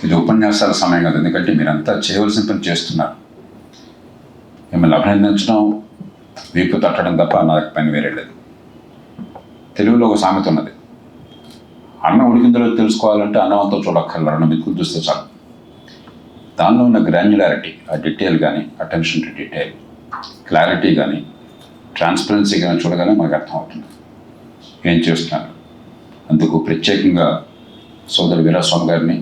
ఇది ఉపన్యాసాల సమయం కాదు, ఎందుకంటే మీరంతా చేయవలసిన పని చేస్తున్నారు. మిమ్మల్ని అభినందించడం, వీపు తట్టడం తప్ప నాకు పని వేరే లేదు. తెలుగులో ఒక సామెత ఉన్నది, అన్నం ఉడికిందో తెలుసుకోవాలంటే అన్నం అంతా చూడక్కర్లేదు, 2 మెతుకులు చూస్తే చాలు. దానిలో ఉన్న గ్రాన్యులారిటీ, ఆ డీటెయిల్ కానీ, అటెన్షన్ టు డీటెయిల్, క్లారిటీ కానీ, ట్రాన్స్పరెన్సీ కానీ చూడగానే మనకు అర్థమవుతుంది ఏం చేస్తున్నారు. అందుకు ప్రత్యేకంగా సోదరు వీరాస్వామి గారిని,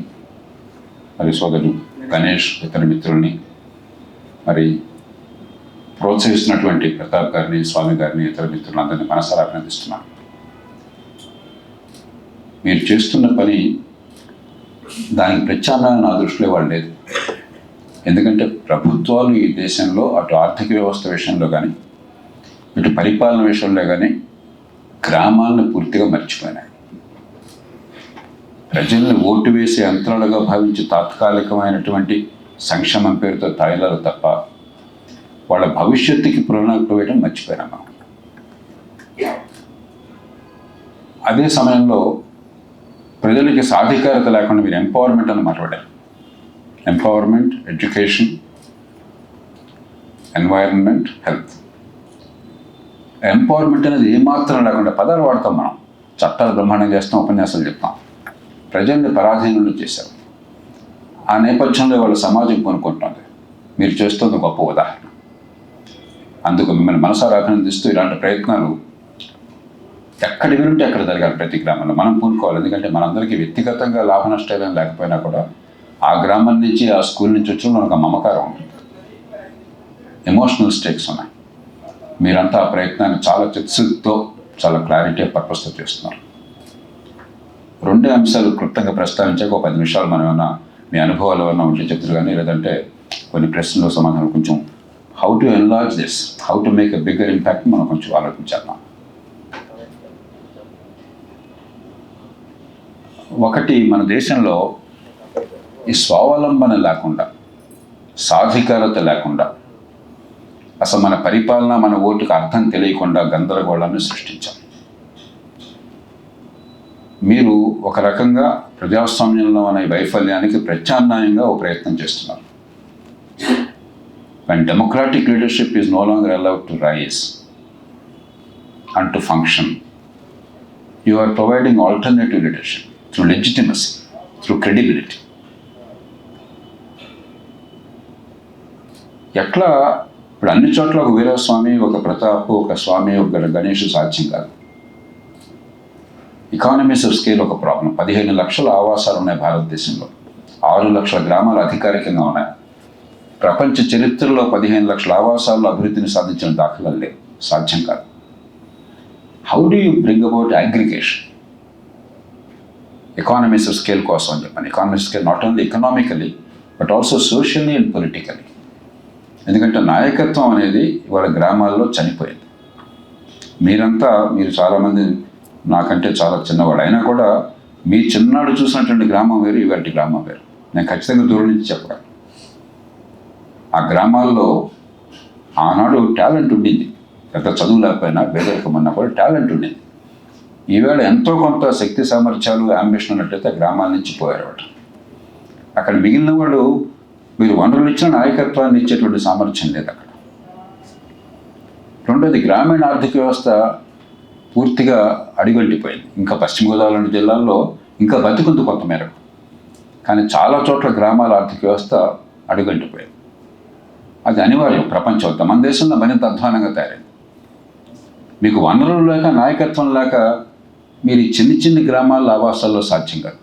మరి సోదరుడు గణేష్, ఇతర మిత్రుల్ని, మరి ప్రోత్సహిస్తున్నటువంటి ప్రతాప్ గారిని, స్వామి గారిని, ఇతర మిత్రులందరినీ మనసారా అభినందిస్తున్నాను. మీరు చేస్తున్న పని దానికి ప్రత్యామ్నాయం నా దృష్టిలో వాళ్ళు లేదు. ఎందుకంటే ప్రభుత్వాలు ఈ దేశంలో అటు ఆర్థిక వ్యవస్థ విషయంలో కానీ, ఇటు పరిపాలన విషయంలో కానీ గ్రామాలను పూర్తిగా మర్చిపోయినాయి. ప్రజల్ని ఓటు వేసే యంత్రాలుగా భావించి తాత్కాలికమైనటువంటి సంక్షేమం పేరుతో తాయిలాలు తప్ప వాళ్ళ భవిష్యత్తుకి ప్రణాళిక వేయడం మర్చిపోయినాం మనం. అదే సమయంలో ప్రజలకి సాధికారత లేకుండా మీరు ఎంపవర్మెంట్ అని మాట్లాడారు. Empowerment, education, environment, health. Empowerment అనేది ఏమాత్రం లేకుండా పదాలు వాడతాం మనం, చట్టాలు బ్రహ్మాండం చేస్తాం, ఉపన్యాసాలు చెప్తాం, ప్రజల్ని పరాధీనులు చేశారు. ఆ నేపథ్యంలో వాళ్ళ సమాజం కొనుక్కుంటుంది. మీరు చేస్తున్న గొప్ప ఉదాహరణ. అందుకు మిమ్మల్ని మనసారా అభినందిస్తూ ఇలాంటి ప్రయత్నాలు ఎక్కడ వినుంటే అక్కడ జరగాలి. ప్రతి గ్రామంలో మనం పూనుకోవాలి. ఎందుకంటే మనందరికీ వ్యక్తిగతంగా లాభ నష్టాలు లేకపోయినా కూడా ఆ గ్రామం నుంచి, ఆ స్కూల్ నుంచి వచ్చిన మనకు మమకారం ఉంటుంది, ఎమోషనల్ స్టేక్స్ ఉన్నాయి. మీరంతా ఆ ప్రయత్నాన్ని చాలా చిత్సుతో, చాలా క్లారిటీ, పర్పస్తో చేస్తున్నారు. 2 అంశాలు క్లుప్తంగా ప్రస్తావించాక 10 నిమిషాలు మనం ఏమన్నా మీ అనుభవాలు ఏమన్నా ఉంటే చెప్తారు కానీ, లేదంటే కొన్ని ప్రశ్నలు సమాధానం కొంచెం how to enlarge this, how to make a bigger impact మనం కొంచెం ఆలోచించేద్దాం. ఒకటి, మన దేశంలో ఈ స్వావలంబన లేకుండా, సాధికారత లేకుండా, అసలు మన పరిపాలన, మన ఓటుకు అర్థం తెలియకుండా గందరగోళాన్ని సృష్టించాం. మీరు ఒక రకంగా ప్రజాస్వామ్యంలో అనే వైఫల్యానికి ప్రత్యామ్నాయంగా ఒక ప్రయత్నం చేస్తున్నారు. When democratic leadership is no longer allowed to rise and to function, you are providing alternative leadership through legitimacy, through credibility. ఎట్లా ఇప్పుడు అన్ని చోట్ల ఒక వీరస్వామి, ఒక ప్రతాప్, ఒక స్వామి, ఒక గణేష్ సాధ్యం కాదు. ఎకానమీస్ ఆఫ్ స్కేల్ ఒక ప్రాబ్లం. 15 లక్షల ఆవాసాలు ఉన్నాయి భారతదేశంలో, 6 లక్షల గ్రామాలు అధికారికంగా ఉన్నాయి. ప్రపంచ చరిత్రలో 15 లక్షల ఆవాసాల్లో అభివృద్ధిని సాధించిన దాఖలాలు లేవు, సాధ్యం కాదు. How do you bring about aggregation? Economies of scale కోసం అని చెప్పాను. Economies scale not only economically but also socially and politically. ఎందుకంటే నాయకత్వం అనేది ఇవాళ గ్రామాల్లో చనిపోయింది. మీరు చాలామంది నాకంటే చాలా చిన్నవాడు అయినా కూడా మీ చిన్నాడు చూసినటువంటి గ్రామం వేరు, ఇవాటి గ్రామం వేరు. నేను ఖచ్చితంగా దూరం నుంచి చెప్పగలను. ఆ గ్రామాల్లో ఆనాడు టాలెంట్ ఉండింది. ఎంత చదువు లేకపోయినా, పేదరికమన్నా కూడా టాలెంట్ ఉండింది. ఈవేళ ఎంతో కొంత శక్తి సామర్థ్యాలు, అంబిషన్ ఉన్నట్టయితే గ్రామాల నుంచి పోయారు. అక్కడ మిగిలిన వాళ్ళు మీరు వనరులు ఇచ్చిన నాయకత్వాన్ని ఇచ్చేటువంటి సామర్థ్యం లేదు అక్కడ. రెండోది, గ్రామీణ ఆర్థిక వ్యవస్థ పూర్తిగా అడిగంటిపోయింది. ఇంకా పశ్చిమ గోదావరి జిల్లాల్లో ఇంకా బతికుంది కొంత మేరకు, కానీ చాలా చోట్ల గ్రామాల ఆర్థిక వ్యవస్థ అడుగంటిపోయింది. అది అనివార్యం ప్రపంచంతో. మన దేశంలో మరింత అధ్వానంగా తయారైంది. మీకు వనరులు లేక, నాయకత్వం లేక మీరు చిన్ని గ్రామాల ఆవాసాల్లో సాధ్యం కాదు.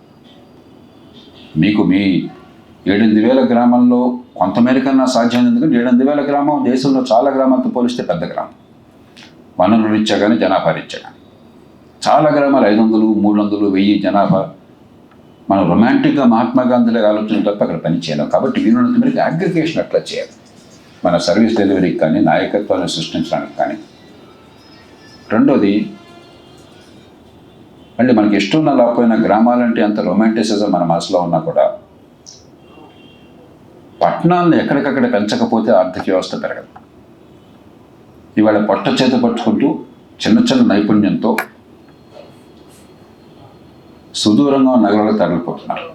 మీకు మీ 8,000 గ్రామాల్లో కొంతమేరకన్నా సాధ్యమైంది. ఎందుకంటే 7,000 గ్రామం దేశంలో చాలా గ్రామాలతో పోలిస్తే పెద్ద గ్రామం, వనరులు రీత్యా కానీ, జనాభా రీత్యా కానీ. చాలా గ్రామాలు 500, 300, 1000 జనాభా. మనం రొమాంటిక్గా మహాత్మా గాంధీలాగా ఆలోచన తప్ప అక్కడ పని చేయలేం. కాబట్టి వీలున్నంత మేరకు అగ్రిగేషన్ అట్లా చేయాలి. మన సర్వీస్ డెలివరీకి కానీ, నాయకత్వాన్ని సృష్టించడానికి కానీ. రెండోది, అంటే మనకి ఇష్టం ఉన్న లేకపోయినా గ్రామాలంటే అంత రొమాంటిసిజం మన మనసులో ఉన్నా కూడా పట్టణాలను ఎక్కడికక్కడ పెంచకపోతే ఆర్థిక వ్యవస్థ పెరగదు. ఇవాళ పొట్ట చేత పట్టుకుంటూ చిన్న నైపుణ్యంతో సుదూరంగా నగరాలకు తరలిపోతున్నారు.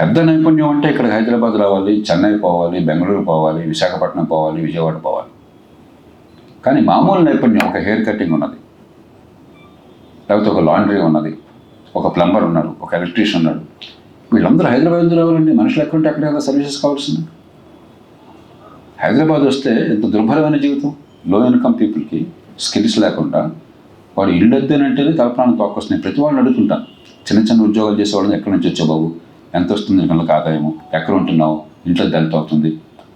పెద్ద నైపుణ్యం అంటే ఇక్కడ హైదరాబాద్ రావాలి, చెన్నై పోవాలి, బెంగళూరు పోవాలి, విశాఖపట్నం పోవాలి, విజయవాడ పోవాలి. కానీ మామూలు నైపుణ్యం, ఒక హెయిర్ కటింగ్ ఉన్నది, లేకపోతే ఒక లాండ్రీ ఉన్నది, ఒక ప్లంబర్ ఉన్నాడు, ఒక ఎలక్ట్రీషియన్ ఉన్నాడు, వీళ్ళందరూ హైదరాబాద్ రావాలండి. మనుషులు ఎక్కడుంటే అక్కడే కదా సర్వీసెస్ కావాల్సింది. హైదరాబాద్ వస్తే ఎంత దుర్భరమైన జీవితం. లో ఇన్కమ్ పీపుల్కి స్కిల్స్ లేకుండా వాడు ఇల్లు వద్దేనంటేనే తలప్రాణం తోకొస్తున్నాయి. ప్రతి వాళ్ళని అడుగుతుంటాను, చిన్న చిన్న ఉద్యోగాలు చేసేవాళ్ళని ఎక్కడి నుంచి వచ్చావు బాబు, ఎంత వస్తుంది నెలకు ఆదాయము, ఎక్కడ ఉంటున్నావు, ఇంట్లో ఎంత అవుతుంది,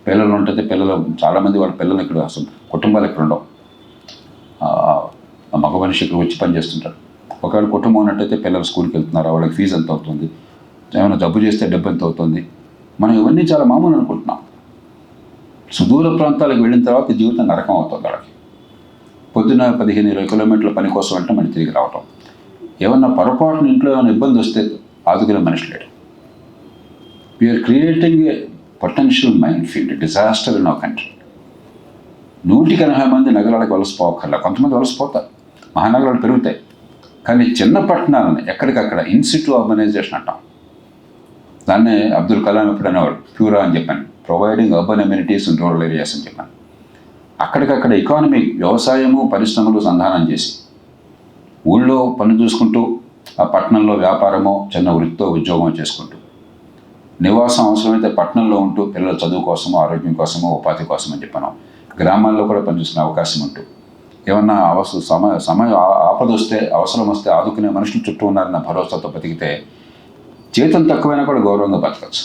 పిల్లలు ఉంటుంది, పిల్లలు చాలామంది వాళ్ళ పిల్లలు ఇక్కడ అసలు కుటుంబాలు ఎక్కడ ఉండవు. మగ మనిషి ఇక్కడ వచ్చి పని చేస్తుంటారు. ఒకవేళ కుటుంబం ఉన్నట్టయితే పిల్లలు స్కూల్కి వెళ్తున్నారు, వాళ్ళకి ఫీజు ఎంత అవుతుంది, ఏమైనా జబ్బు చేస్తే డబ్బు ఎంత అవుతుంది. మనం ఇవన్నీ చాలా మామూలు అనుకుంటున్నాం. సుదూర ప్రాంతాలకు వెళ్ళిన తర్వాత జీవితం నరకం అవుతుంది. వాళ్ళకి పొద్దున 15-20 కిలోమీటర్ల పని కోసం అంటే మళ్ళీ తిరిగి రావటం. ఏమన్నా పొరపాటున ఇంట్లో ఏమైనా ఇబ్బంది వస్తే ఆదుకునే మనిషి లేడు. We're creating a potential minefield disaster in our country. 180 మంది నగరాలకు వలసపోకర్లా, కొంతమంది వలసపోతారు, మహానగరాలు పెరుగుతాయి. కానీ చిన్న పట్టణాలను ఎక్కడికక్కడ ఇన్సిట్యూ అర్బనైజేషన్ అంటాం. దాన్నే అబ్దుల్ కలాం ఎప్పుడు అనేవాడు, ప్యూరా అని చెప్పాను, providing urban amenities in rural areas అని చెప్పాను. అక్కడికక్కడ ఎకానమీ, వ్యవసాయము, పరిశ్రమలు సంధానం చేసి ఊళ్ళో పని చూసుకుంటూ ఆ పట్టణంలో వ్యాపారమో చిన్న వృత్తితో ఉద్యోగం చేసుకుంటూ నివాసం అవసరమైతే పట్టణంలో ఉంటూ పిల్లల చదువు కోసమో, ఆరోగ్యం కోసమో, ఉపాధి కోసం అని చెప్పాను. గ్రామాల్లో కూడా పనిచేసుకునే అవకాశం ఉంటూ ఏమన్నా సమయం ఆపద వస్తే, అవసరం వస్తే ఆదుకునే మనుషులు చుట్టూ ఉన్నారన్న భరోసాతో బతికితే జీతం తక్కువైనా కూడా గౌరవంగా బతకచ్చు,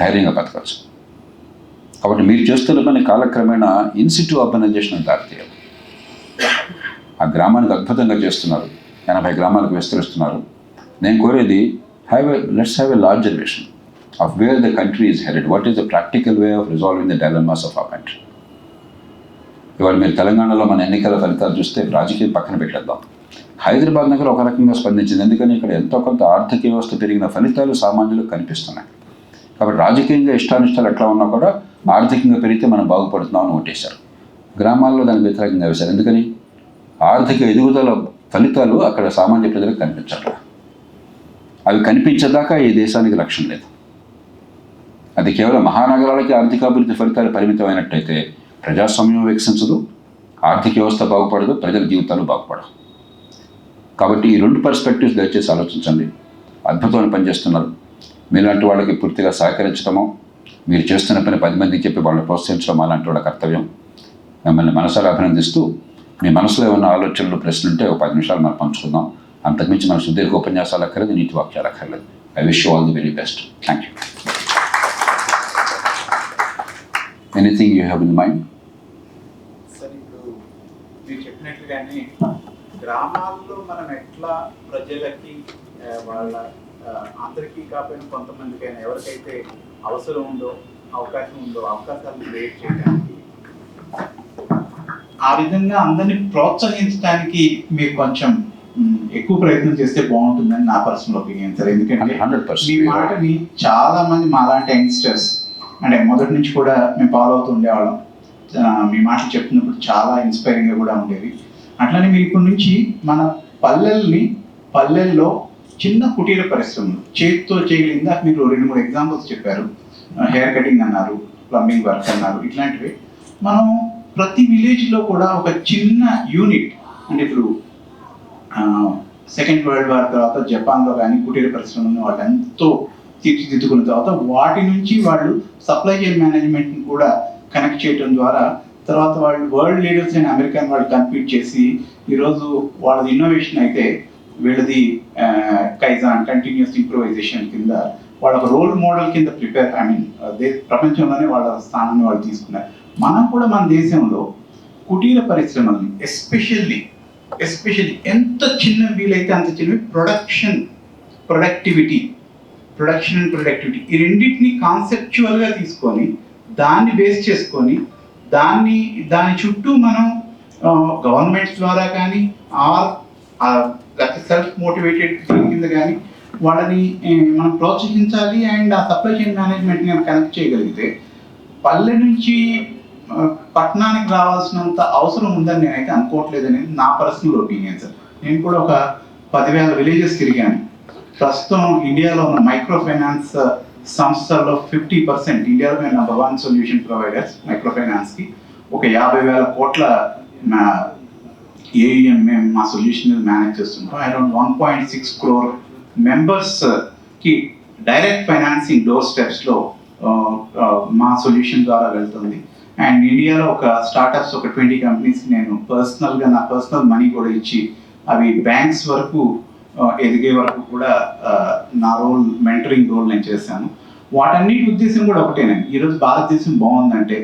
ధైర్యంగా బతకచ్చు. కాబట్టి మీరు చేస్తున్న పని కాలక్రమేణా ఇన్సిట్యూ అర్బనైజేషన్ దారితీయాలి. ఆ గ్రామానికి అద్భుతంగా చేస్తున్నారు, 80 గ్రామాలకు విస్తరిస్తున్నారు. నేను కోరేది let's have a larger vision of where the country is headed. What is the practical way of resolving the dilemmas of our country? ఇవాళ మీరు తెలంగాణలో మన ఎన్నికల ఫలితాలు చూస్తే రాజకీయం పక్కన పెట్టేద్దాం. హైదరాబాద్ నగరం ఒక రకంగా స్పందించింది, ఎందుకని ఇక్కడ ఎంతో కొంత ఆర్థిక వ్యవస్థ పెరిగిన ఫలితాలు సామాన్యులకు కనిపిస్తున్నాయి. కాబట్టి రాజకీయంగా ఇష్టానిష్టాలు ఎట్లా ఉన్నా కూడా ఆర్థికంగా పెరిగితే మనం బాగుపడుతున్నామని ఓటేశారు. గ్రామాల్లో దానికి వ్యతిరేకంగా వేశారు. ఎందుకని? ఆర్థిక ఎదుగుదల ఫలితాలు అక్కడ సామాన్య ప్రజలకు కనిపించాలి. అవి కనిపించేదాకా ఈ దేశానికి రక్షణ లేదు. అది కేవలం మహానగరాలకి ఆర్థికాభివృద్ధి ఫలితాలు పరిమితమైనట్టయితే ప్రజాస్వామ్యం వికసించదు, ఆర్థిక వ్యవస్థ బాగుపడదు, ప్రజల జీవితాలు బాగుపడవు. కాబట్టి ఈ 2 పర్స్పెక్టివ్స్ దయచేసి ఆలోచించండి. అద్భుతమైన పని చేస్తున్నారు. మీలాంటి వాళ్ళకి పూర్తిగా సహకరించడమో, మీరు చేస్తున్న పని 10 మందికి చెప్పి వాళ్ళని ప్రోత్సహించడం అలాంటి వాళ్ళ కర్తవ్యం. మిమ్మల్ని మనసారా అభినందిస్తూ, మీ మనసులో ఏమైనా ఆలోచనలు, ప్రశ్నలుంటే ఒక 10 నిమిషాలు మనం పంచుకుందాం. అంతకుమించి మన సుదీర్ఘ ఉపన్యాసాలు అక్కర్లేదు, నీతి వాక్యాలు అక్కర్లేదు. I wish you all the very best. Thank you. Anything you have in mind? Sir, ఇప్పుడు మీరు చెప్పినట్లుగానే గ్రామాల్లో మనం ఎట్లా ప్రజలకి వాళ్ళ అందరికీ కాకపోయినా కొంతమందికైనా ఎవరికైతే అవసరం ఉందో, అవకాశం ఉందో, అవకాశాలను క్రియేట్ చేయడానికి, ఆ విధంగా అందరినీ ప్రోత్సహించడానికి మీరు కొంచెం ఎక్కువ ప్రయత్నం చేస్తే బాగుంటుందని నా పర్సనల్ ఒపీనియన్ సార్. ఎందుకంటే 100% మీ మాటని చాలా మంది మాలాంటి యంగ్స్టర్స్ అంటే మొదటి నుంచి కూడా మేము ఫాలో అవుతూ ఉండేవాళ్ళం. మీ మాటలు చెప్తున్నప్పుడు చాలా ఇన్స్పైరింగ్గా కూడా ఉండేవి. అట్లనే మీరు ఇప్పటి నుంచి మన పల్లెల్లో చిన్న కుటీర పరిశ్రమలు చేతితో చేయగలిగిందా మీరు 2-3 ఎగ్జాంపుల్స్ చెప్పారు. హెయిర్ కటింగ్ అన్నారు, ప్లంబింగ్ వర్క్ అన్నారు. ఇట్లాంటివి మనం ప్రతి విలేజ్లో కూడా ఒక చిన్న యూనిట్, అంటే ఇప్పుడు సెకండ్ వరల్డ్ వార్ తర్వాత జపాన్లో కానీ కుటీర పరిశ్రమలను వాళ్ళు ఎంతో తీర్చిదిద్దుకున్న తర్వాత వాటి నుంచి వాళ్ళు సప్లై చైన్ మేనేజ్మెంట్ని కూడా కనెక్ట్ చేయడం ద్వారా తర్వాత వాళ్ళు వరల్డ్ లీడర్స్ అయిన అమెరికన్ వాళ్ళు కంపీట్ చేసి ఈరోజు వాళ్ళది ఇన్నోవేషన్ అయితే వీళ్ళది కైజాన్ కంటిన్యూస్ ఇంప్రూవైజేషన్ కింద వాళ్ళ ఒక రోల్ మోడల్ కింద ప్రపంచంలోనే వాళ్ళ స్థానాన్ని వాళ్ళు తీసుకున్నారు. మనం కూడా మన దేశంలో కుటీర పరిశ్రమల్ని ఎస్పెషల్లీ ఎంత చిన్న వీలైతే అంత చిన్నవి ప్రొడక్టివిటీ ఈ రెండింటిని కాన్సెప్చువల్గా తీసుకొని దాన్ని బేస్ చేసుకొని దాని చుట్టూ మనం గవర్నమెంట్స్ ద్వారా కానీ సెల్ఫ్ మోటివేటెడ్ కింద కానీ వాళ్ళని మనం ప్రోత్సహించాలి. అండ్ ఆ సప్లై చైన్ మేనేజ్మెంట్ని మనం కనెక్ట్ చేయగలిగితే పల్లె నుంచి పట్టణానికి రావాల్సినంత అవసరం ఉందని నేనైతే అనుకోవట్లేదు అనేది నా పర్సనల్ ఒపీనియన్ సార్. నేను కూడా ఒక 10,000 విలేజెస్ తిరిగాను. ప్రస్తుతం ఇండియాలో ఉన్న మైక్రో ఫైనాన్స్ సంస్థల్లో 50% ఇండియాలో మేము నెంబర్ 1 సొల్యూషన్ ప్రొవైడర్స్ మైక్రో ఫైనాన్స్కి. ఒక 50,000 కోట్ల ఏయుఎం మేము మా సొల్యూషన్ మేనేజ్ చేస్తుంటాం. అరౌండ్ 1.6 crore మెంబర్స్కి డైరెక్ట్ ఫైనాన్సింగ్ డోర్ స్టెప్స్లో మా సొల్యూషన్ ద్వారా వెళ్తుంది. అండ్ ఇండియాలో ఒక స్టార్టప్స్ ఒక 20 కంపెనీస్కి నేను పర్సనల్గా నా పర్సనల్ మనీ కూడా ఇచ్చి అవి బ్యాంక్స్ వరకు ఎదిగే వరకు కూడా నా రోల్ మెంటరింగ్ రోల్ నేను చేశాను. వాటన్నిటి ఉద్దేశం కూడా ఒకటేనండి. ఈరోజు భారతదేశం బాగుందంటే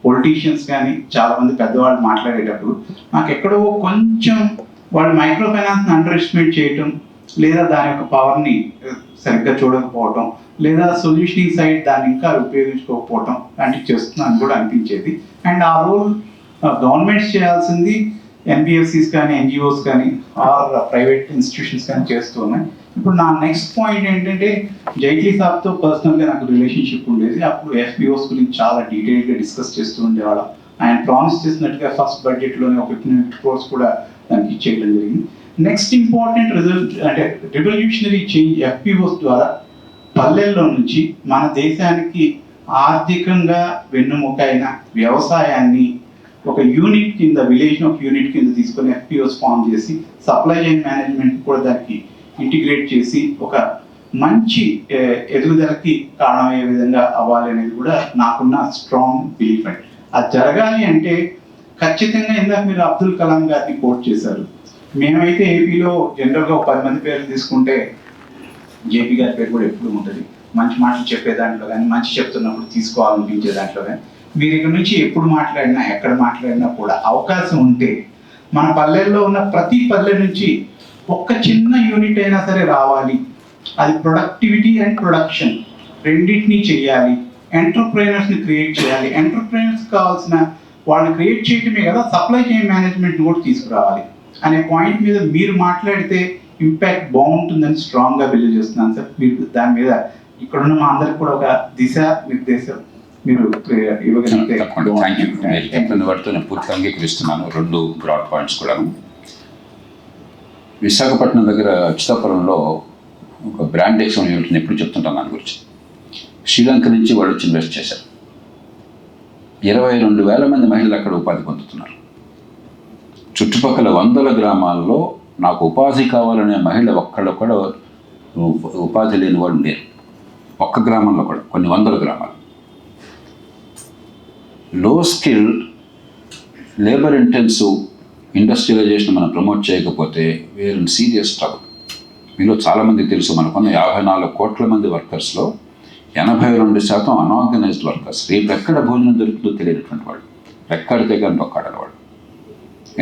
పొలిటీషియన్స్ కానీ చాలామంది పెద్దవాళ్ళు మాట్లాడేటప్పుడు నాకు ఎక్కడో కొంచెం వాళ్ళు మైక్రో ఫైనాన్స్ని అండర్ ఎస్టిమేట్ చేయటం, లేదా దాని యొక్క పవర్ని సరిగ్గా చూడకపోవటం, లేదా సొల్యూషనింగ్ సైడ్ దాన్ని ఇంకా ఉపయోగించుకోకపోవటం లాంటివి చేస్తున్నాను కూడా అనిపించేది. అండ్ ఆ రోల్ గవర్నమెంట్స్ చేయాల్సింది ఎన్బిఎఫ్సిస్ కానీ ఎన్జిఓస్ కానీ ఆర్ ప్రైవేట్ ఇన్స్టిట్యూషన్స్ కానీ చేస్తూ ఉన్నాయి. ఇప్పుడు నా నెక్స్ట్ పాయింట్ ఏంటంటే జైట్లీ సాబ్తో పర్సనల్గా నాకు రిలేషన్షిప్ ఉండేది. అప్పుడు ఎఫ్పిఓస్ గురించి చాలా డీటెయిల్గా డిస్కస్ చేస్తూ ఉండేవాళ్ళం. ఆయన ప్రామిస్ చేసినట్టుగా ఫస్ట్ బడ్జెట్లోనే ఒక 15 crores కూడా దానికి ఇచ్చేయడం జరిగింది. నెక్స్ట్ ఇంపార్టెంట్ రిజల్ట్ అంటే రివల్యూషనరీ చేంజ్ ఎఫ్పిఓస్ ద్వారా పల్లెల్లో నుంచి మన దేశానికి ఆర్థికంగా వెన్నుముక అయిన వ్యవసాయాన్ని ఒక యూనిట్ కింద విలేజ్ ఒక యూనిట్ కింద తీసుకొని ఎఫ్పిఓస్ ఫామ్ చేసి సప్లై చైన్ మేనేజ్మెంట్ కూడా దానికి ఇంటిగ్రేట్ చేసి ఒక మంచి ఎదుగుదలకి కారణమయ్యే విధంగా అవ్వాలి అనేది కూడా నాకున్న స్ట్రాంగ్ బిలీఫ్ అండి. అది జరగాలి అంటే ఖచ్చితంగా ఇందాక మీరు అబ్దుల్ కలాం గారిని కోట్ చేశారు. మేమైతే ఏపీలో జనరల్గా ఒక 10 మంది పేర్లు తీసుకుంటే జేపీ గారి పేరు కూడా ఎప్పుడు ఉంటుంది. మంచి మాటలు చెప్పే దాంట్లో కానీ మంచి చెప్తున్నప్పుడు తీసుకోవాలనిపించే దాంట్లో కానీ మీరు ఇక్కడ నుంచి ఎప్పుడు మాట్లాడినా ఎక్కడ మాట్లాడినా కూడా అవకాశం ఉంటే మన పల్లెల్లో ఉన్న ప్రతి పల్లె నుంచి ఒక్క చిన్న యూనిట్ అయినా సరే రావాలి. అది ప్రొడక్టివిటీ అండ్ ప్రొడక్షన్ రెండింటినీ చేయాలి. ఎంటర్ప్రైనర్స్ని క్రియేట్ చేయాలి. ఎంటర్ప్రైనర్స్ కావాల్సిన వాళ్ళని క్రియేట్ చేయటమే కదా సప్లై చైన్ మేనేజ్మెంట్ కూడా తీసుకురావాలి అనే పాయింట్ మీద మీరు మాట్లాడితే ఇంపాక్ట్ బాగుంటుందని స్ట్రాంగ్గా బిలీవ్ చేస్తున్నాను సార్. మీరు దాని మీద ఇక్కడున్న మా అందరికి కూడా ఒక దిశ నిర్దేశం మీరు ఇవ్వగలిగితే. Thank you. మీరు చెప్పిన వాటితో నేను పూర్తిగా అంగీకరిస్తున్నాను. 2 బ్రాడ్ పాయింట్స్ కూడా. విశాఖపట్నం దగ్గర అచ్యుతాపురంలో ఒక బ్రాండ్ ఎక్స్పోన్ యూనిట్ని ఎప్పుడు చెప్తుంటాను దాని గురించి. శ్రీలంక నుంచి వాళ్ళు వచ్చి ఇన్వెస్ట్ చేశారు. 22,000 మంది మహిళలు అక్కడ ఉపాధి పొందుతున్నారు. చుట్టుపక్కల 100 గ్రామాల్లో నాకు ఉపాధి కావాలనే మహిళ ఒక్కళ్ళు కూడా ఉపాధి లేని వాళ్ళు లేరు. ఒక్క గ్రామంలో కూడా కొన్ని 100 గ్రామాలు. లో స్కిల్ లేబర్ ఇంటెన్సివ్ ఇండస్ట్రియలైజేషన్ మనం ప్రమోట్ చేయకపోతే వేర్ ఇన్ సీరియస్ ట్రబుల్. మీలో చాలామందికి తెలుసు మనకున్న 54 కోట్ల మంది వర్కర్స్లో 82% అన్ఆర్గనైజ్డ్ వర్కర్స్. రేపు ఎక్కడ భోజనం దొరుకుతుందో తెలియనటువంటి వాళ్ళు, ఎక్కడితే కానీ ఒక్కడని వాళ్ళు.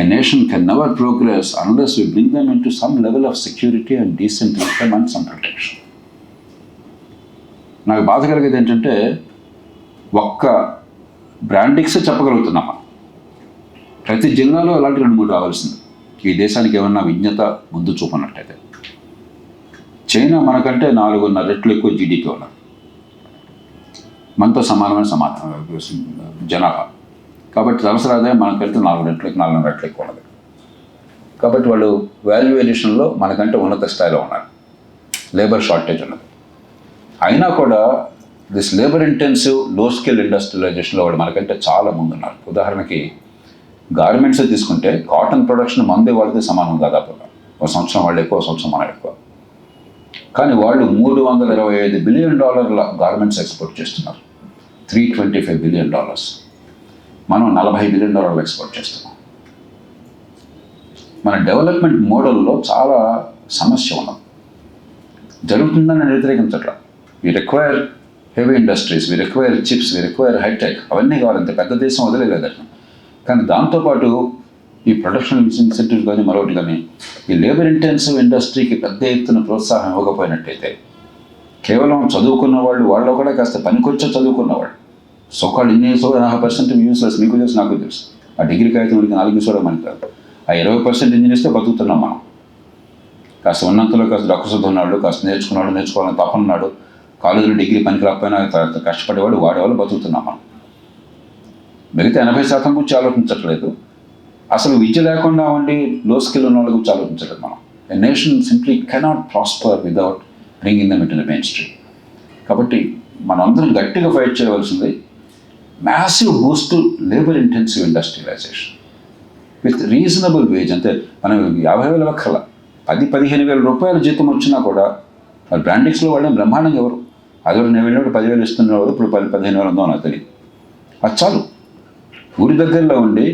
A nation can never progress unless we bring them into some level of security and decent income and some protection. నాకు బాధ కలిగేది ఏంటంటే ఒక్క బ్రాండిక్సే చెప్పగలుగుతున్నాం. ప్రతి జిల్లాలో అలాంటి 2-3 రావాల్సింది ఈ దేశానికి ఏమన్నా విజ్ఞత ముందు చూపన్నట్టయితే. చైనా మనకంటే 4.5 రెట్లు ఎక్కువ జీడిపి ఉన్నారు. మనతో సమానమైన జనాభా. కాబట్టి తలసరి ఆదాయం మనకంటే 4 రెట్లు ఎక్కువ ఉన్నది. కాబట్టి వాళ్ళు వాల్యూ ఎడిషన్లో మనకంటే ఉన్నత స్థాయిలో ఉన్నారు. లేబర్ షార్టేజ్ ఉన్నది. అయినా కూడా దిస్ లేబర్ ఇంటెన్సివ్ లో స్కిల్ ఇండస్ట్రియలైజేషన్లో వాళ్ళు మనకంటే చాలా ముందున్నారు. ఉదాహరణకి గార్మెంట్స్ తీసుకుంటే కాటన్ ప్రొడక్షన్ మందే వాళ్ళకి సమానం దాదాపుగా. ఒక సంవత్సరం వాళ్ళు ఎక్కువ, సంవత్సరం మనం ఎక్కువ. కానీ వాళ్ళు $325 బిలియన్ గార్మెంట్స్ ఎక్స్పోర్ట్ చేస్తున్నారు. $325 బిలియన్. మనం $40 బిలియన్ ఎక్స్పోర్ట్ చేస్తున్నాం. మన డెవలప్మెంట్ మోడల్లో చాలా సమస్య ఉన్నది. జరుగుతుందని నేను వ్యతిరేకించట్లా. We require heavy industries, we require chips, we require hi-tech, అవన్నీ కావాలంటే పెద్ద దేశం వదిలేదట. కానీ దాంతోపాటు ఈ ప్రొడక్షన్ ఇన్సెంటివ్స్ కానీ మరొకటి కానీ ఈ లేబర్ ఇంటెన్సివ్ ఇండస్ట్రీకి పెద్ద ఎత్తున ప్రోత్సాహం ఇవ్వకపోయినట్టయితే కేవలం చదువుకున్న వాళ్ళు కూడా కాస్త పనికొచ్చే చదువుకున్నవాళ్ళు సోకాళ్ళు 50% యూస్లెస్. మీకు తెలుసు, నాకు తెలుసు. ఆ డిగ్రీ కాగితం 4 కూడా మనకి కాదు. ఆ 20% ఇంజనీర్స్తే బతుకుతున్నాం మనం. కాస్త ఉన్నంతలో కాస్త డాక్టర్ ఉన్నాడు, కాస్త నేర్చుకోవాలని తపన్నాడు, కాలేజీలో డిగ్రీ పనికి రాకపోయినా కష్టపడేవాడు, వాడేవాళ్ళు బతుకుతున్నాం మనం. మిగతా 80% గురించి ఆలోచించట్లేదు. అసలు విద్య లేకుండా ఉండి లో స్కిల్ ఉన్న వాళ్ళ గురించి ఆలోచించలేదు మనం. A nation simply cannot prosper without bringing them in the mainstream. కాబట్టి మనందరం గట్టిగా ఫైట్ చేయవలసింది massive boost to labour intensive industrialisation with reasonable wage. అంటే మనం 50,000 లక్షల 10,000-15,000 రూపాయల జీతం వచ్చినా కూడా మరి బ్రాండిక్స్లో వాళ్ళని బ్రహ్మాండంగా ఎవరు అది నేను వెళ్ళినప్పుడు 10,000 ఇస్తున్నవాడు ఇప్పుడు 15,000 ఉందో నాకు తెలియదు. అది చాలు. ఊరి దగ్గరలో ఉండి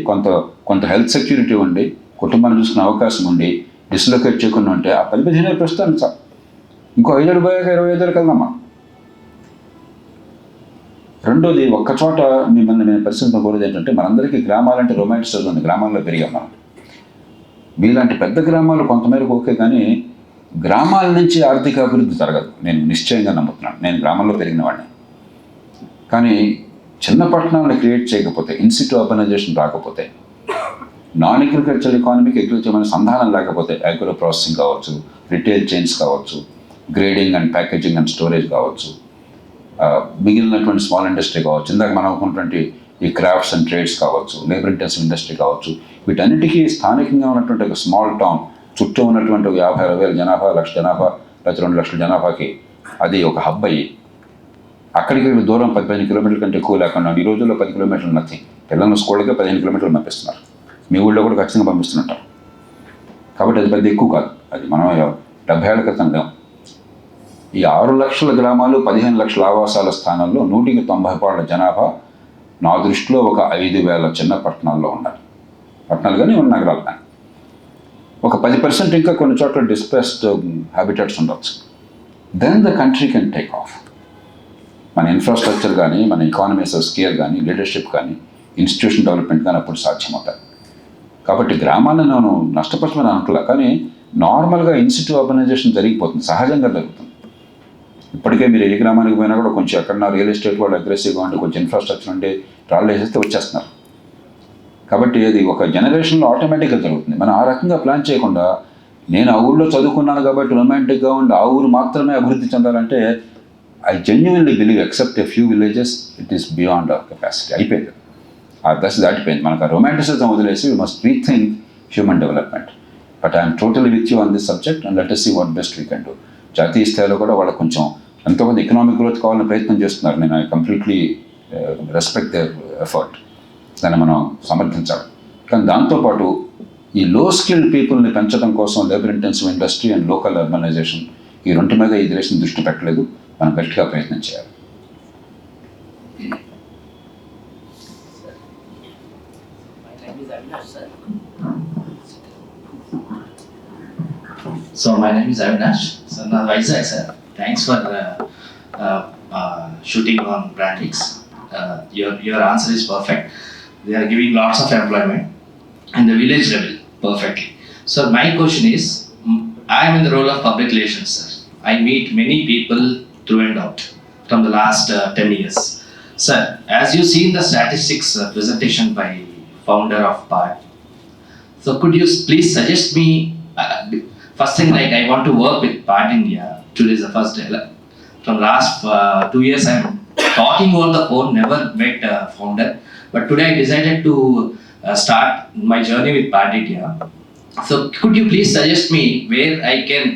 కొంత హెల్త్ సెక్యూరిటీ ఉండి కుటుంబాన్ని చూసుకునే అవకాశం ఉండి డిస్లొకేట్ చేయకుండా ఉంటే ఆ 10,000 ప్రస్తుతానికి చాలు. ఇంకో 5 ఏళ్ళు పోయాక 25,000 వెళ్దామా. రెండోది, ఒక్కచోట మిమ్మల్ని నేను పరిశీలించకూడదు ఏంటంటే మనందరికీ గ్రామాలంటే రొమాంటిసిజం ఉంది. గ్రామాల్లో పెరిగాం మనం. మీలాంటి పెద్ద గ్రామాలు కొంతమేరకు ఓకే, కానీ గ్రామాల నుంచి ఆర్థిక అభివృద్ధి జరగదు. నేను నిశ్చయంగా నమ్ముతున్నాను. నేను గ్రామంలో పెరిగిన వాడిని. కానీ చిన్న పట్టణాలను క్రియేట్ చేయకపోతే, ఇన్సిటు అర్బనైజేషన్ రాకపోతే, నాన్ అగ్రికల్చర్ ఎకానమీకి ఎగ్రికల్చర్ సంధానం లేకపోతే, అగ్రో ప్రాసెసింగ్ కావచ్చు, రిటైల్ చైన్స్ కావచ్చు, grading and packaging and storage కావచ్చు, మిగిలినటువంటి స్మాల్ ఇండస్ట్రీ కావచ్చు, ఇందాక మనం అనుకున్నటువంటి ఈ క్రాఫ్ట్స్ అండ్ ట్రేడ్స్ కావచ్చు, లేబర్ ఇంటెన్సివ్ ఇండస్ట్రీ కావచ్చు, వీటన్నిటికీ స్థానికంగా ఉన్నటువంటి ఒక స్మాల్ టౌన్ చుట్టూ ఉన్నటువంటి 50,000 జనాభా, 1,00,000 జనాభా, లేకపోతే 2 లక్షల జనాభాకి అది ఒక హబ్ అయ్యి అక్కడికి దూరం 10-15 కిలోమీటర్ల కంటే ఎక్కువ లేకుండా ఈ రోజుల్లో 10 కిలోమీటర్లు నథింగ్. పిల్లలను స్కూల్కే 15 కిలోమీటర్లు పంపిస్తున్నారు. మీ ఊళ్ళో కూడా ఖచ్చితంగా పంపిస్తుంటారు. కాబట్టి అది పెద్ద ఎక్కువ కాదు. అది మనం 70 ఏళ్ల క్రితం లేం. ఈ 6 లక్షల గ్రామాలు 15 లక్షల ఆవాసాల స్థానంలో 190 పాళ్ళ జనాభా నా దృష్టిలో ఒక 5,000 చిన్న పట్టణాల్లో ఉండాలి. పట్టణాలు కానీ ఉన్న నగరాలు కానీ ఒక 10% ఇంకా కొన్ని చోట్ల డిస్ప్రెస్డ్ హ్యాబిటేట్స్ ఉండవచ్చు. Then the country can take off. మన ఇన్ఫ్రాస్ట్రక్చర్ కానీ, మన ఎకానమీస్ ఆఫ్ స్కేల్ కానీ, లీడర్షిప్ కానీ, ఇన్స్టిట్యూషన్ డెవలప్మెంట్ కానీ అప్పుడు సాధ్యమవుతాయి. కాబట్టి గ్రామాలను నేను నష్టపరచమని అనుకోలే, కానీ నార్మల్గా ఇన్స్టిట్యూట్ ఆర్గనైజేషన్ జరిగిపోతుంది, సహజంగా జరుగుతుంది. ఇప్పటికే మీరు ఏ గ్రామానికి పోయినా కూడా కొంచెం ఎక్కడన్నా రియల్ ఎస్టేట్ వాళ్ళు అగ్రెసివ్గా ఉండి కొంచెం ఇన్ఫ్రాస్ట్రక్చర్ ఉండి రాళ్ళు వేసేస్తే వచ్చేస్తున్నారు. కాబట్టి అది ఒక జనరేషన్లో ఆటోమేటిక్గా జరుగుతుంది. మనం ఆ రకంగా ప్లాన్ చేయకుండా నేను ఆ ఊళ్ళో చదువుకున్నాను కాబట్టి రొమాంటిక్గా ఉండి ఆ ఊరు మాత్రమే అభివృద్ధి చెందాలంటే I genuinely believe except a few villages it is beyond our capacity. అయిపోయింది, ఆ దశ దాటిపోయింది. మనకు ఆ రొమాంటిసిజం వదిలేసి we must rethink human development. But I'm totally with you on this subject and let us see what best we can do. జాతీయ స్థాయిలో కూడా వాళ్ళకి కొంచెం ఎంతోమంది ఎకనామిక్ గ్రోత్ కావాలని ప్రయత్నం చేస్తున్నారు. నేను I completely respect their effort. దాన్ని మనం సమర్థించాలి. కానీ దాంతోపాటు ఈ లో స్కిల్డ్ పీపుల్ని పెంచడం కోసం labour intensive industry and local urbanisation ఈ రెండు మీద ఈ దేశం దృష్టి పెట్టలేదు. మనం గట్టిగా ప్రయత్నం చేయాలి. So my name is Avinash. So now Vizag sir, thanks for shooting on Brandix. Your answer is perfect. They are giving lots of employment in the village level perfectly. So my question is, I am in the role of public relations sir. I meet many people through and out from the last 10 years. Sir, as you see in the statistics presentation by founder of PART, so could you please suggest me first thing, like I want to work with PART India. Today is the first day. From last 2 years I am talking over the phone, never met a founder. But today I decided to start my journey with PART India. So could you please suggest me where I can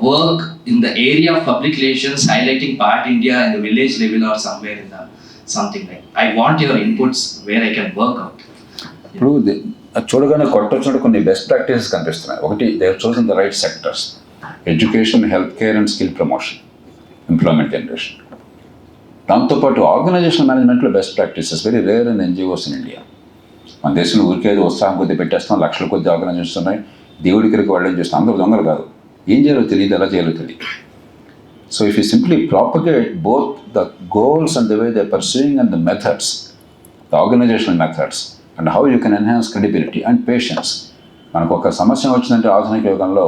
work in the area of public relations, highlighting PART India in the village level or somewhere in the something like. I want your inputs where I can work out. ఇప్పుడు చూడగానే కొట్టొచ్చినట్టు కొన్ని best practices కనిపిస్తున్నాయి. ఒకటి, they have chosen the right sectors: education, health care and skill promotion, employment generation. దాంతోపాటు organisation మేనేజ్మెంట్లో best practices very rare in NGOs in India. మన దేశంలో ఊరికే ఉత్సాహం కొద్ది పెట్టేస్తాం, లక్షల కొద్ది ఆర్గనైజేషన్స్ ఉన్నాయి. దేవుడికి వాళ్ళు ఏం చేస్తాం, అందరూ దొంగలు కాదు. ఏం చేయాలో తెలియదు, ఎలా చేయాలో తెలియదు. So if you simply propagate both the goals and the way they pursuing and the methods, the organisational methods and how you can enhance credibility and patience. మనకు ఒక సమస్య వచ్చిందంటే ఆధునిక యుగంలో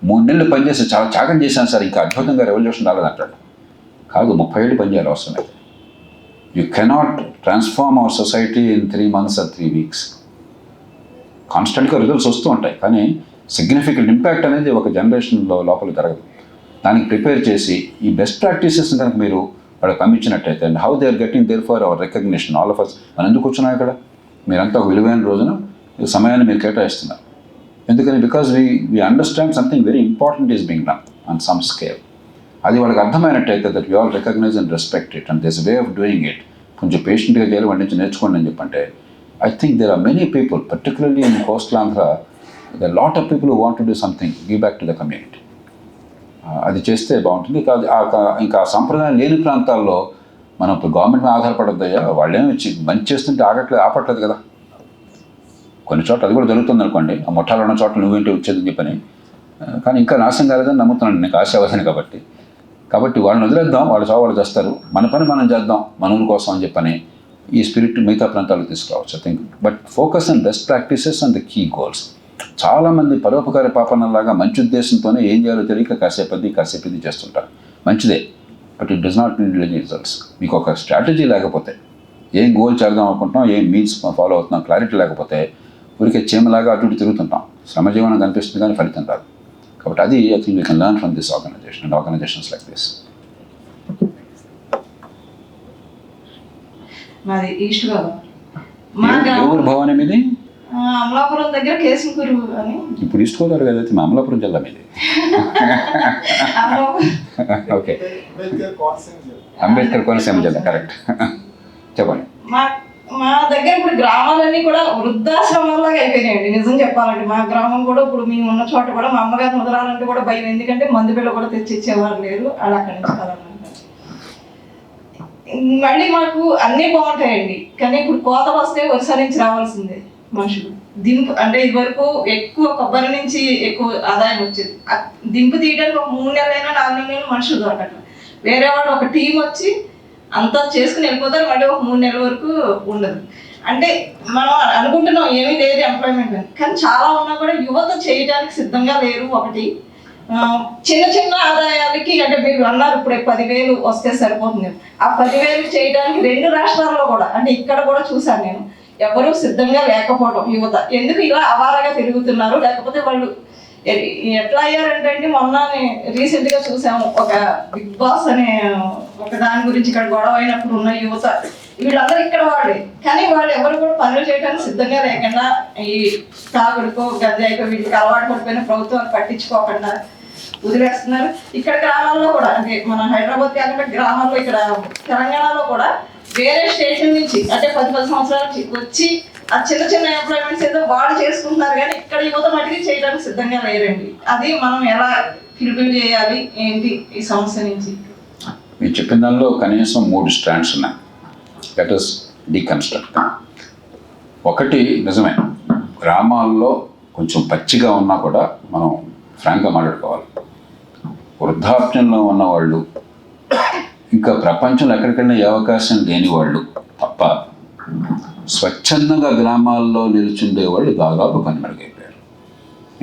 3 నెలలు పనిచేసి చాలా త్యాగం చేశాను సార్, ఇంకా అద్భుతంగా రెవల్యూషన్ రాలేదంటాడు. కాదు, 30 ఏళ్ళు పనిచేయాలి అవసరమే. You cannot transform our society in 3 months or 3 weeks. కాన్స్టెంట్గా రిజల్ట్స్ వస్తూ ఉంటాయి, కానీ సిగ్నిఫికెంట్ ఇంపాక్ట్ అనేది ఒక జనరేషన్లో లోపల జరగదు. దానికి ప్రిపేర్ చేసి ఈ బెస్ట్ ప్రాక్టీసెస్ కనుక మీరు వాళ్ళకి పంపించినట్టయితే, and how they are getting there for our recognition, all of us. మనం ఎందుకు కూర్చున్నాం ఇక్కడ? మీరంతా ఒక విలువైన రోజున సమయాన్ని మీరు కేటాయిస్తున్నారు. ఎందుకని? Because we understand something very important is being done on some scale. అది వాళ్ళకి అర్థమైనట్టయితే that you all recognise and respect it and this way of doing it కొంచెం పేషెంట్గా చేయాలి, వాటి నుంచి నేర్చుకోండి అని చెప్పంటే I think there are many people particularly in coastal Andhra the lot of people want to do something give back to the community. అది చేస్తే బాగుంటుంది. ఇంకా సంప్రదాయం లేని ప్రాంతాల్లో మనం ఇప్పుడు గవర్నమెంట్ మీద ఆధారపడద్దయ్యా, వాళ్ళేమి మంచి చేస్తుంటే ఆపట్లేదు కదా. కొన్ని చోట్ల అది కూడా జరుగుతుంది అనుకోండి, ఆ ముఠాలు ఉన్న చోట్ల నువ్వేంటి వచ్చేదని చెప్పని, కానీ ఇంకా నాశనం కాలేదని నమ్ముతున్నాను నేను, ఆశావాదిని కాబట్టి వాళ్ళని వదిలేద్దాం, వాళ్ళు చావు చేస్తారు, మన పని మనం చేద్దాం మన ఊరి కోసం అని చెప్పని ఈ స్పిరిట్ మిగతా ప్రాంతాలకు తీసుకురావచ్చు I think. But focus on best practices and the key goals. చాలామంది పరోపకారి పాపనలాగా మంచి ఉద్దేశంతోనే ఏం చేయాలో తెలియక కాసేపు ఇది చేస్తుంటారు. మంచిదే, but it does not need any results. మీకు ఒక స్ట్రాటజీ లేకపోతే, ఏం గోల్ చేద్దాం అనుకుంటున్నాం, ఏం మీన్స్ ఫాలో అవుతున్నాం, క్లారిటీ లేకపోతే ఊరికే చీమలాగా అటు ఇటు తిరుగుతుంటాం, శ్రమజీవనం కనిపిస్తుంది కానీ ఫలితం రాదు. కాబట్టి అది I think we can learn from this organisation and organisations like this. మాది ఈస్ట్ గోదావరి. ఎవరు భవనం ఇది? అమలాపురం దగ్గర కేసుకూరు అని. ఇప్పుడు ఈస్ట్ గోదావరి కదా, మా అమలాపురం జిల్లా మీది. ఓకే, అంబేద్కర్ కోనసీమ జిల్లా, కరెక్ట్. చెప్పండి. మా దగ్గర ఇప్పుడు గ్రామాలన్నీ కూడా వృద్ధాశ్రమాలాగా అయిపోయినాయండి నిజం చెప్పాలంటే. మా గ్రామం కూడా ఇప్పుడు మేము ఉన్న చోట కూడా మా అమ్మగారు ముదరాలంటే కూడా భయం, ఎందుకంటే మందు బిళ్ళ కూడా తెచ్చి ఇచ్చేవారు లేరు, అలా అక్కడి నుంచి కలవన్నారు. మళ్ళీ మాకు అన్నీ బాగుంటాయండి, కానీ ఇప్పుడు కోతలు వస్తే వరుస నుంచి రావాల్సిందే మనుషులు. దింపు అంటే ఇది వరకు ఎక్కువ కొబ్బరి నుంచి ఎక్కువ ఆదాయం వచ్చేది, దింపు తీయడానికి ఒక 3 నెలలైనా 4 నెలలు మనుషులు దొరకట్లేదు. వేరే వాళ్ళు ఒక టీం వచ్చి అంతా చేసుకుని వెళ్ళిపోతారు, మళ్ళీ ఒక 3 నెలల వరకు ఉండదు. అంటే మనం అనుకుంటున్నాం ఏమీ లేదు ఎంప్లాయ్మెంట్, కానీ చాలా ఉన్నా కూడా యువత చేయడానికి సిద్ధంగా లేరు. ఒకటి చిన్న ఆదాయాలకి, అంటే మీరు అన్నారు ఇప్పుడు 10,000 వస్తే సరిపోతుంది, ఆ 10,000 చేయడానికి 2 రాష్ట్రాల్లో కూడా, అంటే ఇక్కడ కూడా చూశాను నేను, ఎవరు సిద్ధంగా లేకపోవడం యువత. ఎందుకు ఇలా అవారగా తిరుగుతున్నారు, లేకపోతే వాళ్ళు ఎట్లా అయ్యారంటే మొన్న రీసెంట్గా చూసాము ఒక బిగ్ బాస్ అనే ఒక దాని గురించి ఇక్కడ గొడవ అయినప్పుడు ఉన్న యువత వీళ్ళందరూ ఇక్కడ వాళ్ళే, కానీ వాళ్ళు ఎవరు కూడా పనులు చేయడానికి సిద్ధంగా లేకుండా ఈ తాగుడుకో గంజాయికో వీటికి అలవాటు పడిపోయిన ప్రభుత్వాలు పట్టించుకోకుండా వదిలేస్తున్నారు. ఇక్కడ గ్రామాల్లో కూడా, అంటే మన హైదరాబాద్ కాకుండా గ్రామాల్లో ఇక్కడ తెలంగాణలో కూడా వేరే స్టేషన్ నుంచి అంటే 10 సంవత్సరాల నుంచి వచ్చి ఆ చిన్న ఎంప్లాయ్మెంట్స్ ఏదో వాళ్ళు చేసుకుంటున్నారు, కానీ ఇక్కడ యువత మటుకి చేయడానికి సిద్ధంగా లేరండి. అది మనం ఎలా ఫిల్ఫిల్ చేయాలి ఏంటి ఈ సమస్య నుంచి? మీరు చెప్పిన దానిలో కనీసం 3 స్ట్రాండ్స్ ఉన్నాయి. That is deconstruct. ఒకటి నిజమే, గ్రామాల్లో కొంచెం పచ్చిగా ఉన్నా కూడా మనం ఫ్రాంక్గా మాట్లాడుకోవాలి. వృద్ధాప్యంలో ఉన్నవాళ్ళు, ఇంకా ప్రపంచంలో ఎక్కడికైనా ఏ అవకాశం లేని వాళ్ళు తప్ప స్వచ్ఛందంగా గ్రామాల్లో నిలుచుండేవాళ్ళు దాదాపు కనుమరుగైపోయారు.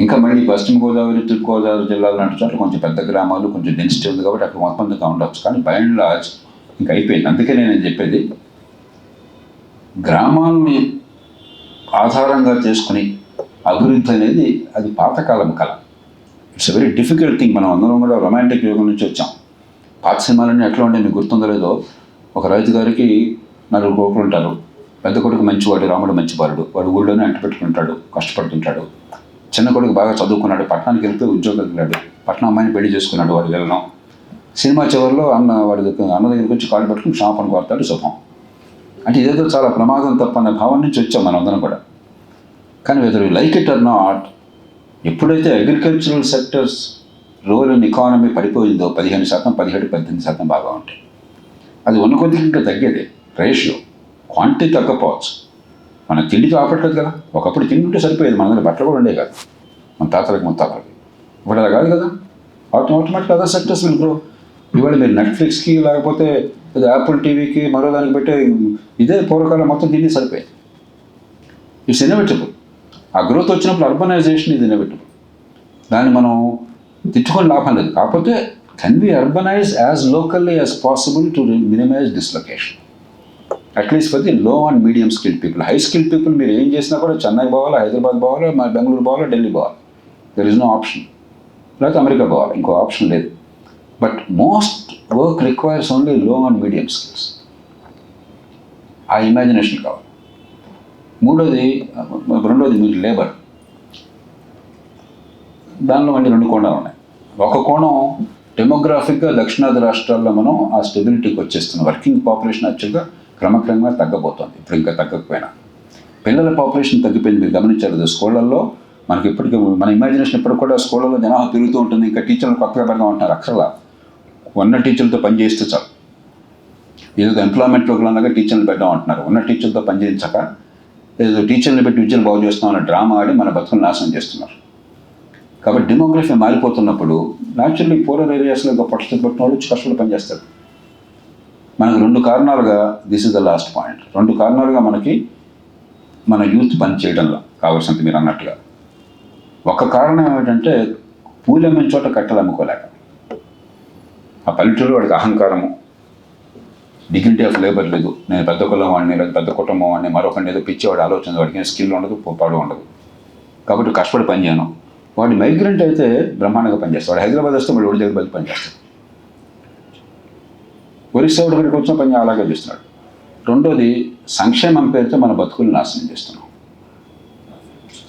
ఇంకా మళ్ళీ పశ్చిమ గోదావరి, తూర్పుగోదావరి జిల్లాల లాంటి చోట్ల కొంచెం పెద్ద గ్రామాలు, కొంచెం డెన్సిటీ ఉంది కాబట్టి అక్కడ మొత్తంగా ఉండవచ్చు, కానీ బై అండ్ లార్జ్ ఇంకా అయిపోయింది. అందుకే నేను చెప్పేది, గ్రామాలని ఆధారంగా చేసుకుని అభివృద్ధి అనేది అది పాతకాలం కళ. It's a very difficult thing. మనం అందరం కూడా రొమాంటిక్ యుగం నుంచి వచ్చాం. పాత సినిమాలన్నీ ఎట్లా ఉండే మీకు గుర్తుందో లేదో, ఒక రైతు గారికి 4 కొడుకులు ఉంటారు. పెద్ద కొడుకు మంచివాడు, రాముడు మంచి బాలుడు, వాడు ఊళ్ళోనే అంట పెట్టుకుంటాడు, కష్టపడుతుంటాడు. చిన్న కొడుకు బాగా చదువుకున్నాడు, పట్టణానికి వెళ్తే ఉద్యోగం వెళ్ళాడు, పట్టణం అమ్మాయిని పెళ్లి చేసుకున్నాడు, వాడు వెళ్ళడం. సినిమా చివరిలో అన్న దగ్గరికి వచ్చి కాళ్ళు పట్టుకుని క్షమాపణ కోరుతాడు, శుభం. అంటే ఇదేదో చాలా ప్రమాదం తప్ప అనే భావం నుంచి వచ్చాం మనం అందరం కూడా. కానీ whether you like it or not, ఎప్పుడైతే agricultural sectors role in economy పడిపోయిందో 15%, 17-18% బాగా ఉంటాయి. అది ఉన్న కొద్దిగా ఇంకా తగ్గేది రేషియో, క్వాంటిటీ తగ్గపోవచ్చు. మన తిండితో ఆపట్లేదు కదా. ఒకప్పుడు తిండి ఉంటే సరిపోయేది, మన దగ్గర బట్టలు కూడా ఉండే కాదు మన తాతలకి ముత్తాతలకి. ఇప్పుడు అలా కాదు కదా. Automatic other sectors will grow. ఇవాళ మీరు నెట్ఫ్లిక్స్కి లేకపోతే యాపిల్ టీవీకి మరో దానికి పెట్టే ఇదే పూర్వకాలం మొత్తం తిండి సరిపోయేది. It's inevitable. ఆ గ్రోత్ వచ్చినప్పుడు అర్బనైజేషన్ ఇది ఇన్నోవేటబుల్. దాన్ని మనం తిట్టుకొని లాభం లేదు. కాకపోతే can we urbanise as locally as possible to minimise dislocation, at least for the low and medium skilled people. High skilled people మీరు ఏం చేసినా కూడా చెన్నై పోవాలి, హైదరాబాద్ పోవాలి, బెంగళూరు పోవాలి, ఢిల్లీ పోవాలి. There is no option. లేకపోతే అమెరికా పోవాలి, ఇంకో ఆప్షన్ లేదు. But most work requires only low and medium skills. ఆ ఇమాజినేషన్ కావాలి. రెండోది మీరు లేబర్. దానిలో మళ్ళీ 2 కోణాలు ఉన్నాయి. ఒక కోణం డెమోగ్రాఫిక్గా దక్షిణాది రాష్ట్రాల్లో మనం ఆ స్టెబిలిటీకి వచ్చేస్తున్నాం. వర్కింగ్ పాపులేషన్ యాక్చువల్గా క్రమక్రమంగా తగ్గబోతోంది, ఇప్పుడు ఇంకా తగ్గకపోయినా. పిల్లల పాపులేషన్ తగ్గిపోయింది, మీరు గమనించారు. స్కూళ్ళల్లో మనకి ఇప్పటికీ మన ఇమాజినేషన్ ఇప్పుడు కూడా స్కూళ్ళలో జనాభా పెరుగుతూ ఉంటుంది, ఇంకా టీచర్లు కొత్తగా పెడదాం అంటున్నారు. అక్షరాల ఉన్న టీచర్లతో పని చేస్తే చాలు, ఏదో ఎంప్లాయ్మెంట్ ప్రోగ్రామ్లాగా టీచర్లు పెట్టడం అంటున్నారు. ఉన్న టీచర్లతో పని చేయించక ఏదో టీచర్ని పెట్టి విద్యను బాగు చేస్తున్నాం అనే డ్రామా ఆడి మన బతుకులు నాశనం చేస్తున్నారు. కాబట్టి డెమోగ్రఫీ మారిపోతున్నప్పుడు న్యాచురల్లీ పూరర్ ఏరియాస్లో ఇంకా పట్టుదల పెట్టిన వాళ్ళు కష్టపడి పనిచేస్తారు. మనకు 2 కారణాలుగా, this is the last point, 2 కారణాలుగా మనకి మన యూత్ పని చేయడంలో కావాల్సింది మీరు అన్నట్టుగా. ఒక కారణం ఏమిటంటే పూలమ్మిన చోట కట్టెలు అమ్ముకోలేక. ఆ పల్లెటూరు వాడికి అహంకారము, డిగ్నిటీ ఆఫ్ లేబర్ లేదు. నేను పెద్ద కులం వాడిని, లేదా పెద్ద కుటుంబం వాడిని, మరొకటి ఏదో పిచ్చేవాడు ఆలోచన, వాడికి స్కిల్ ఉండదు, పాడు ఉండదు, కాబట్టి కష్టపడి పని చేయను. వాడి మైగ్రెంట్ అయితే బ్రహ్మాండంగా పనిచేస్తాడు. వాడు హైదరాబాద్ వస్తే వాడు ఒడి దగ్గర బయట పనిచేస్తాడు. ఒరిస్సా వాడు ఇక్కడికి వచ్చిన పని అలాగే చేస్తున్నాడు. రెండోది, సంక్షేమం పేరుతో మన బతుకులు నాశనం చేస్తున్నాం.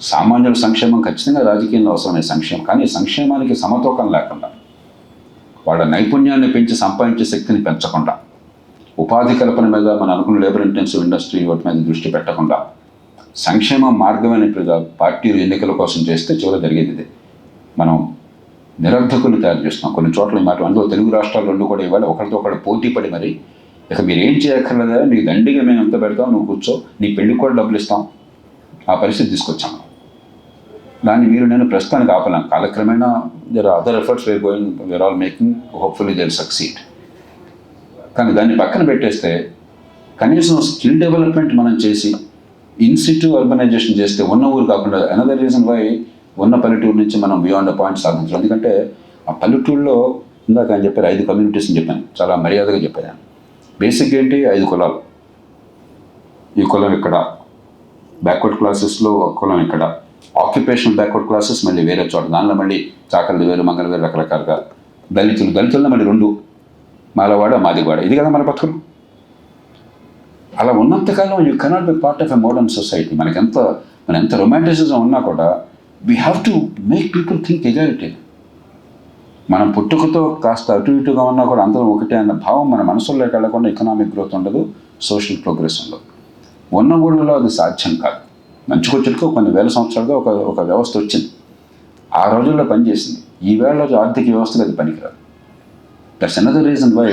సామాన్యుల సంక్షేమం ఖచ్చితంగా రాజకీయంలో అవసరమే సంక్షేమం, కానీ సంక్షేమానికి సమతూకం లేకుండా, వాళ్ళ నైపుణ్యాన్ని పెంచి సంపాదించే శక్తిని పెంచకుండా, ఉపాధి కల్పన మీద మన అనుకున్న లేబర్ ఇంటెన్సివ్ ఇండస్ట్రీ వాటి మీద దృష్టి పెట్టకుండా, సంక్షేమ మార్గమైన పార్టీలు ఎన్నికల కోసం చేస్తే చివరి జరిగేది ఇదే. మనం నిరర్ధకులు తయారు చేస్తున్నాం కొన్ని చోట్ల. ఈ మాట అందులో తెలుగు రాష్ట్రాలు 2 కూడా ఇవాళ ఒకరితో ఒకళ్ళు పోటీ పడి మరి ఇక మీరు ఏం చేయక్కర్లేదా, మీకు దండిగా మేము ఎంత పెడతాం, నువ్వు కూర్చో, నీ పెళ్ళికి కూడా డబ్బులు ఇస్తాం, ఆ పరిస్థితి తీసుకొచ్చాము. దాన్ని మీరు నేను ప్రస్తుతానికి ఆపలేం. కాలక్రమేణా there are other efforts where all making, hopefully they will succeed. కానీ దాన్ని పక్కన పెట్టేస్తే కనీసం స్కిల్ డెవలప్మెంట్ మనం చేసి ఇన్సిట్యూ అర్బనైజేషన్ చేస్తే ఉన్న ఊరు కాకుండా, అనదర్ రీజన్ వై ఉన్న పల్లెటూరు నుంచి మనం బియాండ్ అ పాయింట్ సాధించాలి. ఎందుకంటే ఆ పల్లెటూరులో ఇందాక ఆయన చెప్పారు 5 కమ్యూనిటీస్ అని చెప్పాను, చాలా మర్యాదగా చెప్పాను. బేసిక్ ఏంటి, 5 కులాలు, ఈ కులం ఇక్కడ, బ్యాక్వర్డ్ క్లాసెస్లో ఒక కులం ఇక్కడ, ఆక్యుపేషనల్ బ్యాక్వర్డ్ క్లాసెస్ మళ్ళీ వేరే చోట, దానిలో మళ్ళీ చాకర్లు వేరు, మంగళ వేరు, రకరకాలుగా. దళితుల్లో మళ్ళీ 2, మాలవాడ మాదివాడ. ఇది కదా మన బతుకులు. అలా ఉన్నంతకాలం you cannot be part of a modern society. మన ఎంత రొమాంటిసిజం ఉన్నా కూడా we have to make people think egality. మనం పుట్టుకతో కాస్త అటు ఇటుగా ఉన్నా కూడా అందరం ఒకటే అన్న భావం మన మనసులోకి వెళ్ళకుండా ఎకనామిక్ గ్రోత్ ఉండదు, సోషల్ ప్రోగ్రెస్ ఉండదు. ఉన్న ఊళ్ళలో అది సాధ్యం కాదు. మంచుకొచ్చుకో కొన్ని వేల సంవత్సరాలుగా ఒక వ్యవస్థ వచ్చింది, ఆ రోజుల్లో పనిచేసింది. ఈవేళ ఆర్థిక వ్యవస్థకు అది పనికిరాదు. That's another reason why,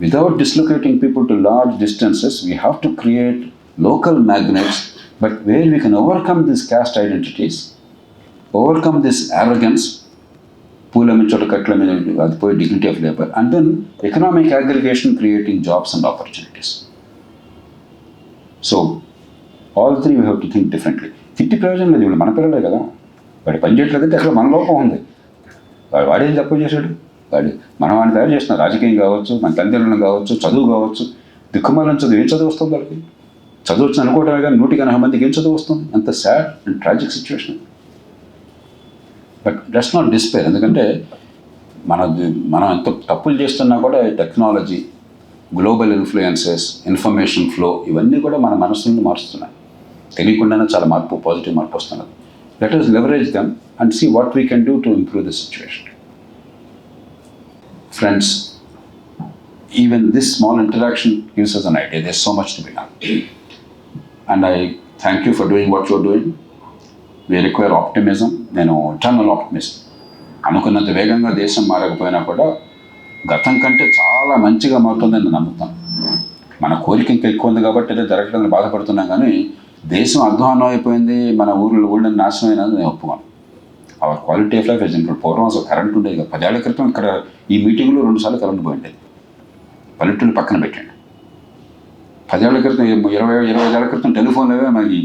without dislocating people to large distances, we have to create local magnets, but where we can overcome these caste identities, overcome this arrogance, dignity of labor, and then economic aggregation creating jobs and opportunities. So, all 3 we have to think differently. తిట్టి ప్రయోజనం లేదు, ఇప్పుడు మన పిల్లలే కదా, వాడు పని చేయట్లేదంటే అక్కడ మన లోపం ఉంది. వాడేం తక్కువ చేశాడు, మనం వాడిని తయారు చేస్తున్నాం. రాజకీయం కావచ్చు, మన తల్లిదండ్రులను కావచ్చు, చదువు కావచ్చు. దిక్కుమాలని చదువు, ఏం చదువు వస్తుంది వాళ్ళకి? చదువు వచ్చింది అనుకోవటమే కానీ 180 మందికి ఏం చదువు వస్తుంది? అంత sad and tragic situation. But does not despair, ఎందుకంటే మనం ఎంత తప్పులు చేస్తున్నా కూడా technology, global influences, information flow, ఇవన్నీ కూడా మన మనసులను మారుస్తున్నాయి. తెలియకుండానే చాలా పాజిటివ్ మార్పు వస్తున్నది. Let us leverage them and see what we can do to improve the situation. Friends, even this small interaction gives us an idea. There's so much to be done. And I thank you for doing what you're doing. We require optimism, eternal optimism. అనుకున్నంత వేగంగా దేశం మారకపోయినా కూడా గతం కంటే చాలా మంచిగా మారుతుందని నేను నమ్ముతాను. మన కోరిక ఇంకా ఎక్కువ ఉంది కాబట్టి అదే జరగడానికి బాధపడుతున్నాం, కానీ దేశం అధ్వానం అయిపోయింది, మన ఊళ్ళని నాశనం అయినది నేను ఒప్పుకోను. అవర్ క్వాలిటీ ఆఫ్ లైఫ్ ఇప్పుడు పూర్వం అసలు కరెంట్ ఉండేది కదా. 10 ఏళ్ల క్రితం ఇక్కడ ఈ మీటింగ్లో 2 సార్లు కరెంట్ పోయిండేది. పల్లెటూరు పక్కన పెట్టండి. 10 ఏళ్ల క్రితం 25 ఏళ్ల క్రితం టెలిఫోన్లవే. మరి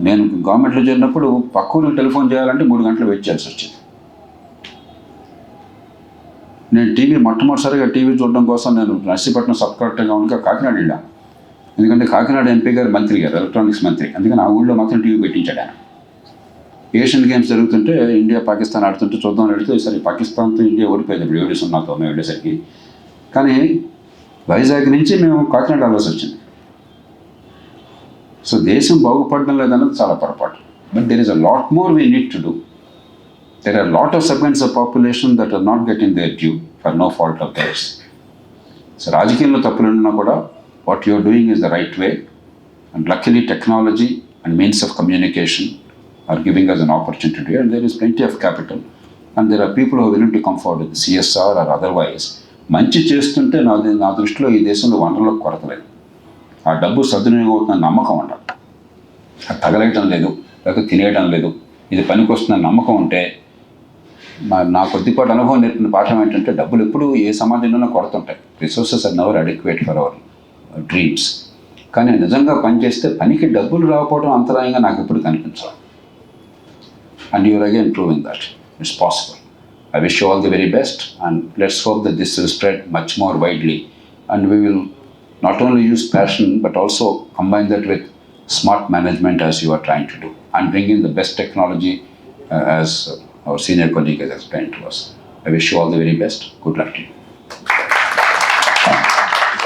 నేను గవర్నమెంట్లో చేరినప్పుడు పక్క ఊరికి టెలిఫోన్ చేయాలంటే 3 గంటలు వెయిట్ చేయాల్సి వచ్చింది. నేను మొట్టమొదటిసారిగా టీవీ చూడడం కోసం నేను నర్సీపట్నం సబ్ కలెక్టర్గా ఉండగా కాకినాడ వెళ్ళా. ఎందుకంటే కాకినాడ ఎంపీ గారు మంత్రి గారు, ఎలక్ట్రానిక్స్ మంత్రి, అందుకని ఆ ఊళ్ళో మాత్రం టీవీ పెట్టించాడు ఆయన. ఏషియన్ గేమ్స్ జరుగుతుంటే ఇండియా పాకిస్తాన్ ఆడుతుంటే చూద్దామని వెళితే సరే పాకిస్తాన్తో ఇండియా ఓడిపోయింది. ఇప్పుడు 7-0తో మేము వెళ్ళేసరికి. కానీ వైజాగ్ నుంచి మేము కాకినాడ వెళ్ళాల్సి వచ్చింది. సో దేశం బాగుపడడం లేదన్నది చాలా పొరపాటు. But there is a lot more we need to do. There are a lot of segments of population that are not getting their due. For no fault of theirs. So రాజకీయంలో తప్పులున్నా కూడా what you're doing is the right way. And luckily, technology and means of communication are giving us an opportunity here. And there is plenty of capital. And there are people who are willing to come forward with CSR or otherwise. మంచి చేస్తుంటే నా దృష్టిలో ఈ దేశంలో వనరులకు కొరత లేదు. ఆ డబ్బు సద్వినియోగం అవుతున్న నమ్మకం ఉండాలి. అది తగలేయటం లేదు, లేకపోతే తినేయటం లేదు, ఇది పనికి వస్తున్న నమ్మకం ఉంటే నా కొద్దిపాటి అనుభవం నేర్పిన పాఠం ఏంటంటే డబ్బులు ఎప్పుడు ఏ సమాజంలోనూ కొరత ఉంటాయి. Resources are never adequate for our dreams. కానీ నిజంగా పనిచేస్తే పనికి డబ్బులు రాకపోవడం అంతరాయంగా నాకు ఎప్పుడు కనిపించాలి. And you're again proving that it's possible. I wish you all the very best, and let's hope that this will spread much more widely, and we will not only use passion but also combine that with smart management as you are trying to do, and bring in the best technology as our senior colleague has explained to us. I wish you all the very best. Good luck to you.